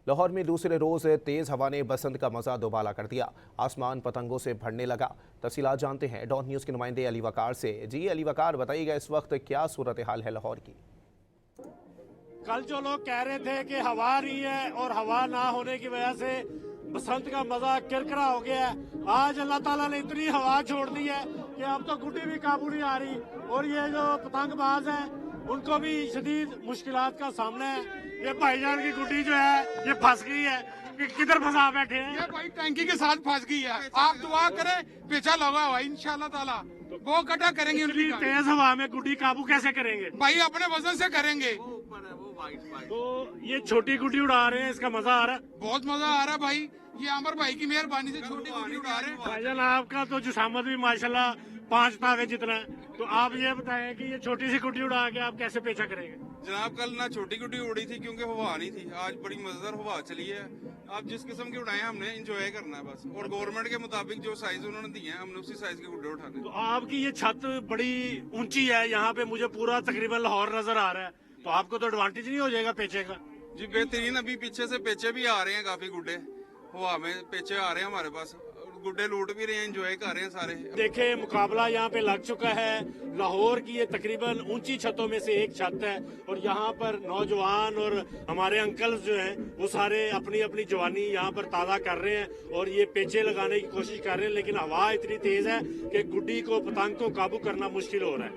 लाहौर में दूसरे रोज तेज हवा ने बसंत का मजा दोबाला कर दिया। आसमान पतंगों से भरने लगा। तफसीलात जानते हैं डॉन न्यूज के नुमाइंदे अली वकार से। जी अली वकार, बताइएगा इस वक्त क्या सूरत हाल है लाहौर की? कल जो लोग कह रहे थे कि हवा आ रही है और हवा ना होने की वजह से बसंत का मजा किरकिरा हो गया है, आज अल्लाह ताला ने इतनी हवा छोड़ दी है कि अब तो गुड्डी भी काबू नहीं आ रही और ये जो पतंगबाज हैं उनको भी शदीद मुश्किलात का सामना है। ये भाईजान की गुड्डी जो है ये फंस गई है कि किधर फंसा बैठे हैं। ये भाई टैंकी के साथ फंस गई है। आप दुआ करें पीछा लगा हुआ इंशाल्लाह ताला वो कटा करेंगे। इतनी तेज हवा में गुड्डी काबू कैसे करेंगे? भाई अपने वजन से करेंगे। तो ये छोटी गुड्डी उड़ा रहे हैं, इसका मजा आ रहा है? बहुत मजा आ रहा है भाई, ये अमर भाई की मेहरबानी से छोटी गुड्डी उड़ा रहे हैं। भाईजान आपका तो जुसामत भी माशाल्लाह 5 तावे जितना है, तो आप ये बताएं कि ये छोटी सी गुड्डी उड़ा के आप कैसे पेचा करेंगे? जनाब कल ना छोटी गुड्डी उड़ी थी क्योंकि हवा नहीं थी, आज बड़ी मजेदार हवा चली है। आप जिस किस्म की उड़ाए हमने इंजॉय करना है बस, और गवर्नमेंट के मुताबिक जो साइज उन्होंने दिए हैं हमने उसी साइज के गुड्डे उठाने। तो आपकी ये छत बड़ी ऊंची है, यहाँ पे मुझे पूरा तकरीबन लाहौर नजर आ रहा है, तो आपको तो एडवांटेज नहीं हो जाएगा पेचे का? जी बेहतरीन, अभी पीछे से पेचे भी आ रहे हैं, काफी गुड्डे हवा में पेचे आ रहे हैं हमारे पास, गुड्डे लूट भी रहे हैं, एंजॉय कर रहे हैं सारे। देखे मुकाबला यहाँ पे लग चुका है। लाहौर की ये तकरीबन ऊंची छतों में से एक छत है और यहाँ पर नौजवान और हमारे अंकल्स जो हैं वो सारे अपनी अपनी जवानी यहाँ पर ताज़ा कर रहे हैं और ये पेचे लगाने की कोशिश कर रहे हैं, लेकिन हवा इतनी तेज है कि गुड्डी को पतंग को काबू करना मुश्किल हो रहा है।